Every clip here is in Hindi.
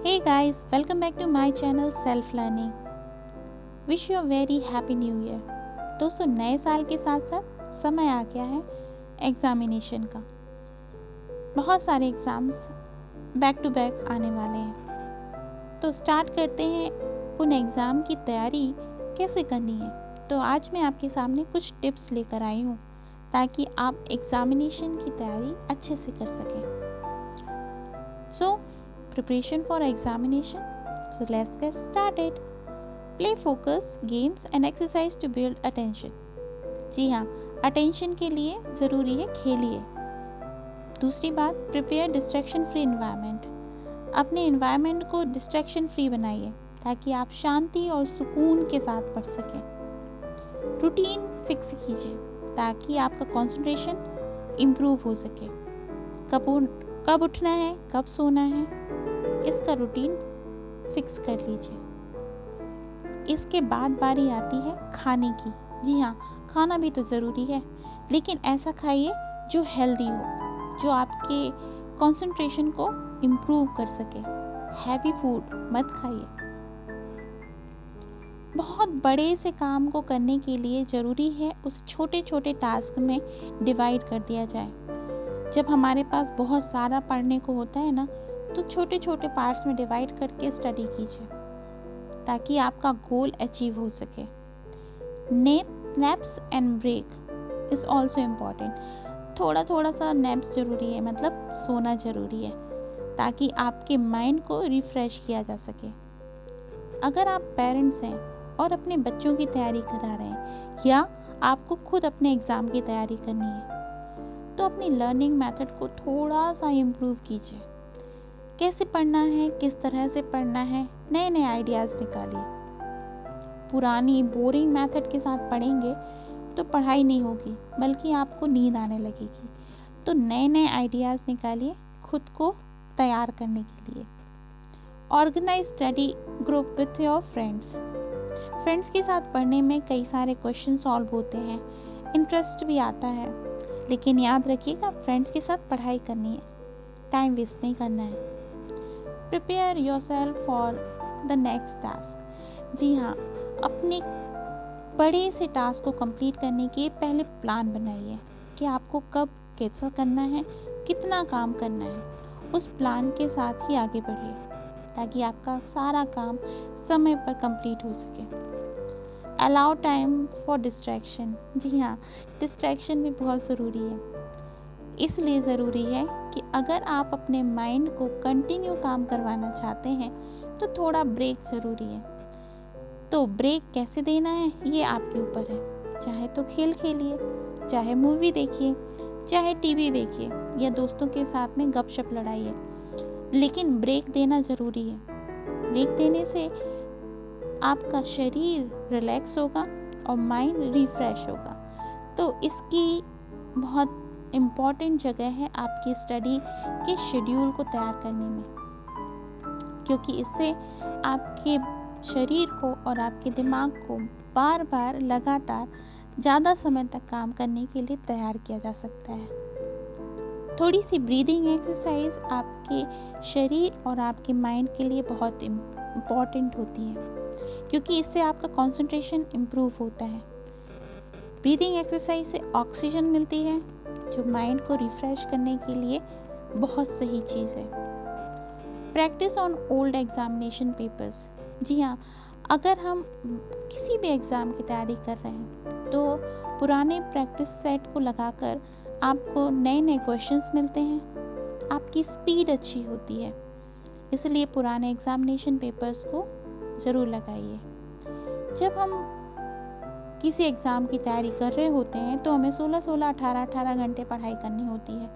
Hey guys, welcome back to my channel Self Learning. Wish you a very happy new year. दोस्तों नए साल के साथ साथ समय आ गया है एग्जामिनेशन का। बहुत सारे एग्ज़ाम्स बैक टू बैक आने वाले हैं, तो स्टार्ट करते हैं उन एग्ज़ाम की तैयारी कैसे करनी है। तो आज मैं आपके सामने कुछ टिप्स लेकर आई हूँ ताकि आप एग्ज़ामिनेशन की तैयारी अच्छे से कर सकें। Preparation for examination. So let's get started. Play focus games and exercise to build attention. जी हाँ, अटेंशन के लिए ज़रूरी है खेलिए। दूसरी बात, प्रिपेयर डिस्ट्रैक्शन फ्री इन्वायरमेंट। अपने इन्वायरमेंट को डिस्ट्रैक्शन फ्री बनाइए ताकि आप शांति और सुकून के साथ पढ़ सकें। रूटीन फिक्स कीजिए ताकि आपका कंसंट्रेशन इम्प्रूव हो सके। कब उठना है, कब सोना है, इसका रूटीन फिक्स कर लीजिए। इसके बाद बारी आती है खाने की। जी हाँ, खाना भी तो ज़रूरी है, लेकिन ऐसा खाइए जो हेल्दी हो, जो आपके कंसंट्रेशन को इम्प्रूव कर सके। हैवी फूड मत खाइए। बहुत बड़े से काम को करने के लिए ज़रूरी है उस छोटे छोटे टास्क में डिवाइड कर दिया जाए। जब हमारे पास बहुत सारा पढ़ने को होता है ना, तो छोटे छोटे पार्ट्स में डिवाइड करके स्टडी कीजिए ताकि आपका गोल अचीव हो सके। Naps and break is also important. थोड़ा सा नैप्स ज़रूरी है, मतलब सोना ज़रूरी है ताकि आपके माइंड को रिफ़्रेश किया जा सके। अगर आप पेरेंट्स हैं और अपने बच्चों की तैयारी करा रहे हैं या आपको खुद अपने एग्ज़ाम की तैयारी करनी है, तो अपनी लर्निंग मेथड को थोड़ा सा इम्प्रूव कीजिए। कैसे पढ़ना है, किस तरह से पढ़ना है, नए नए आइडियाज़ निकालिए। पुरानी बोरिंग मेथड के साथ पढ़ेंगे तो पढ़ाई नहीं होगी, बल्कि आपको नींद आने लगेगी। तो नए नए आइडियाज़ निकालिए खुद को तैयार करने के लिए। Organise study group with your friends के साथ पढ़ने में कई सारे क्वेश्चन सॉल्व होते हैं, इंटरेस्ट भी आता है। लेकिन याद रखिएगा, फ्रेंड्स के साथ पढ़ाई करनी है, टाइम वेस्ट नहीं करना है। Prepare yourself for the next task. जी हाँ, अपने बड़े से टास्क को कंप्लीट करने के पहले प्लान बनाइए कि आपको कब कैसा करना है, कितना काम करना है। उस प्लान के साथ ही आगे बढ़िए ताकि आपका सारा काम समय पर कंप्लीट हो सके। Allow time for distraction. जी हाँ, डिस्ट्रैक्शन भी बहुत ज़रूरी है। इसलिए ज़रूरी है कि अगर आप अपने माइंड को कंटिन्यू काम करवाना चाहते हैं तो थोड़ा ब्रेक ज़रूरी है। तो ब्रेक कैसे देना है ये आपके ऊपर है। चाहे तो खेल खेलिए, चाहे मूवी देखिए, चाहे टीवी देखिए या दोस्तों के साथ में गपशप लड़ाइए, लेकिन ब्रेक देना ज़रूरी है। ब्रेक देने से आपका शरीर रिलैक्स होगा और माइंड रिफ्रेश होगा। तो इसकी बहुत इम्पॉर्टेंट जगह है आपकी स्टडी के शेड्यूल को तैयार करने में, क्योंकि इससे आपके शरीर को और आपके दिमाग को बार बार लगातार ज़्यादा समय तक काम करने के लिए तैयार किया जा सकता है। थोड़ी सी ब्रीदिंग एक्सरसाइज आपके शरीर और आपके माइंड के लिए बहुत इम्पॉर्टेंट होती है, क्योंकि इससे आपका कंसंट्रेशन इम्प्रूव होता है। ब्रीदिंग एक्सरसाइज से ऑक्सीजन मिलती है जो माइंड को रिफ्रेश करने के लिए बहुत सही चीज़ है। Practice on old examination papers. जी हाँ, अगर हम किसी भी एग्ज़ाम की तैयारी कर रहे हैं तो पुराने प्रैक्टिस सेट को लगाकर आपको नए नए क्वेश्चंस मिलते हैं, आपकी स्पीड अच्छी होती है। इसलिए पुराने एग्जामिनेशन पेपर्स को ज़रूर लगाइए। जब हम किसी एग्ज़ाम की तैयारी कर रहे होते हैं तो हमें 16-16, 18-18 घंटे पढ़ाई करनी होती है,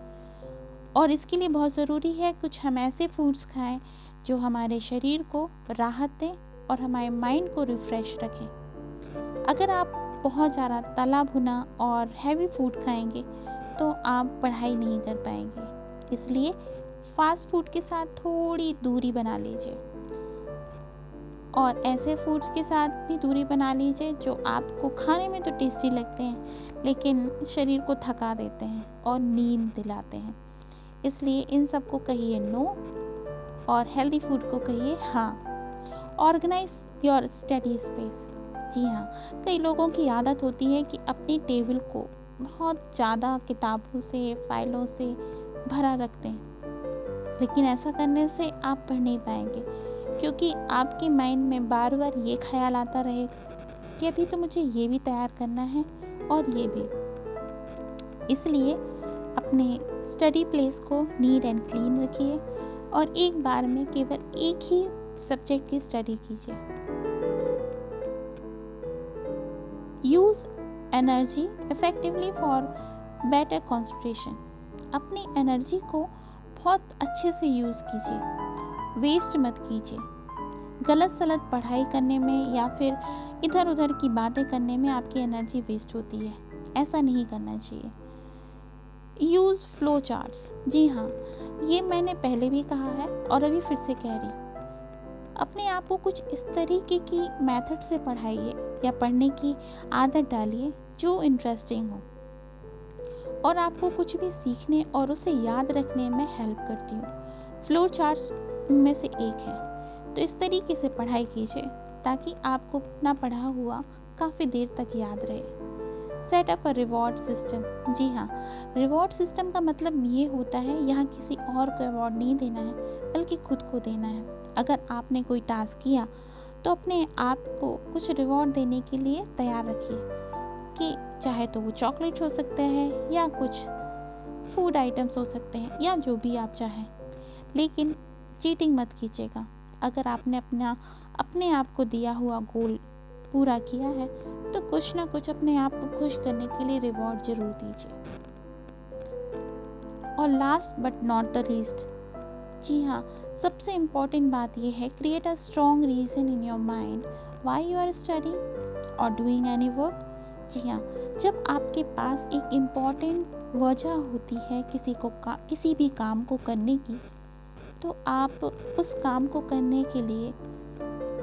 और इसके लिए बहुत ज़रूरी है कुछ हम ऐसे फूड्स खाएं जो हमारे शरीर को राहत दें और हमारे माइंड को रिफ़्रेश रखें। अगर आप बहुत ज़्यादा तला भुना और हैवी फूड खाएंगे तो आप पढ़ाई नहीं कर पाएंगे। इसलिए फास्ट फूड के साथ थोड़ी दूरी बना लीजिए और ऐसे फूड्स के साथ भी दूरी बना लीजिए जो आपको खाने में तो टेस्टी लगते हैं लेकिन शरीर को थका देते हैं और नींद दिलाते हैं। इसलिए इन सब को कहिए नो और हेल्दी फूड को कहिए हाँ। Organise your study space. जी हाँ, कई लोगों की आदत होती है कि अपनी टेबल को बहुत ज़्यादा किताबों से, फाइलों से भरा रखते हैं, लेकिन ऐसा करने से आप पढ़ नहीं पाएंगे, क्योंकि आपके माइंड में बार बार ये ख्याल आता रहेगा कि अभी तो मुझे ये भी तैयार करना है और ये भी। इसलिए अपने स्टडी प्लेस को नीट एंड क्लीन रखिए और एक बार में केवल एक ही सब्जेक्ट की स्टडी कीजिए। Use energy effectively for better concentration. अपनी एनर्जी को बहुत अच्छे से यूज़ कीजिए, वेस्ट मत कीजिए। गलत सलत पढ़ाई करने में या फिर इधर उधर की बातें करने में आपकी एनर्जी वेस्ट होती है, ऐसा नहीं करना चाहिए। Use flow charts. जी हाँ, ये मैंने पहले भी कहा है और अभी फिर से कह रही हूँ। अपने आप को कुछ इस तरीके की मेथड से पढ़ाइए या पढ़ने की आदत डालिए जो इंटरेस्टिंग हो और आपको कुछ भी सीखने और उसे याद रखने में हेल्प करती हूँ। फ्लो चार्ट्स उनमें से एक है। तो इस तरीके से पढ़ाई कीजिए ताकि आपको अपना पढ़ा हुआ काफ़ी देर तक याद रहे। Set up a reward system. जी हाँ, रिवॉर्ड सिस्टम का मतलब ये होता है यहाँ किसी और को अवार्ड नहीं देना है, बल्कि खुद को देना है। अगर आपने कोई टास्क किया तो अपने आप को कुछ रिवॉर्ड देने के लिए तैयार रखिए, कि चाहे तो वो चॉकलेट हो सकते हैं या कुछ फूड आइटम्स हो सकते हैं या जो भी आप चाहें, लेकिन चीटिंग मत कीजिएगा। अगर आपने अपने आप को दिया हुआ गोल पूरा किया है तो कुछ ना कुछ अपने आप को खुश करने के लिए रिवॉर्ड जरूर दीजिए। और last but not the least, जी हाँ, सबसे इम्पॉर्टेंट बात यह है, create a strong reason in your mind why you are studying और डूइंग एनी वर्क। जी हाँ, जब आपके पास एक इम्पॉर्टेंट वजह होती है किसी भी काम को करने की, तो आप उस काम को करने के लिए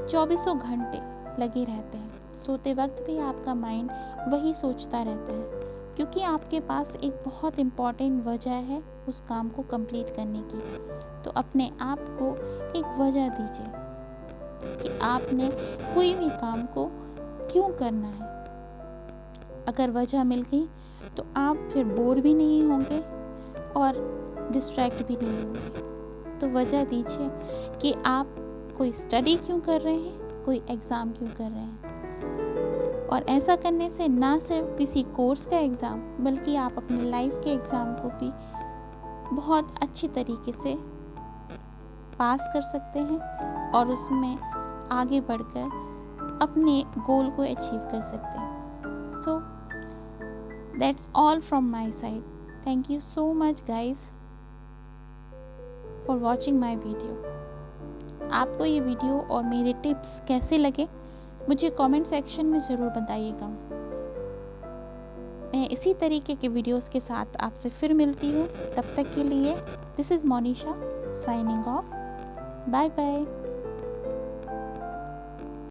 24 घंटे लगे रहते हैं। सोते वक्त भी आपका माइंड वही सोचता रहता है, क्योंकि आपके पास एक बहुत इम्पॉर्टेंट वजह है उस काम को कंप्लीट करने की। तो अपने आप को एक वजह दीजिए कि आपने कोई भी काम को क्यों करना है। अगर वजह मिल गई तो आप फिर बोर भी नहीं होंगे और डिस्ट्रैक्ट भी नहीं होंगे। तो वजह दीजिए कि आप कोई स्टडी क्यों कर रहे हैं, कोई एग्ज़ाम क्यों कर रहे हैं। और ऐसा करने से ना सिर्फ किसी कोर्स का एग्ज़ाम, बल्कि आप अपने लाइफ के एग्ज़ाम को भी बहुत अच्छी तरीके से पास कर सकते हैं और उसमें आगे बढ़कर अपने गोल को अचीव कर सकते हैं। So that's all from my side. Thank you so much guys for watching my video. आपको ये वीडियो और मेरे टिप्स कैसे लगे मुझे कमेंट सेक्शन में ज़रूर बताइएगा। मैं इसी तरीके के वीडियोस के साथ आपसे फिर मिलती हूँ। तब तक के लिए this is Monisha signing off. Bye bye.